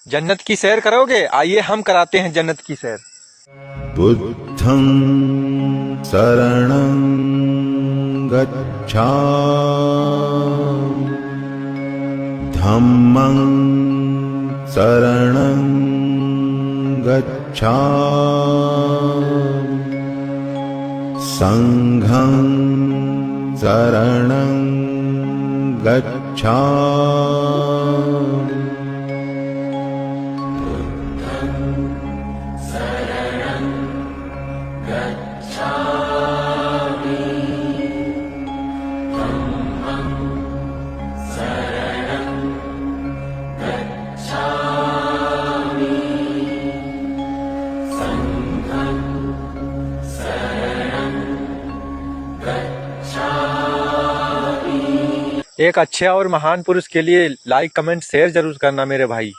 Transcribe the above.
जन्नत की सैर करोगे? आइए हम कराते हैं जन्नत की सैर। बुद्धं शरणं गच्छामि धम्मं शरणं गच्छामि संघं शरणं गच्छामि एक अच्छे और महान पुरुष के लिए लाइक कमेंट शेयर जरूर करना मेरे भाई।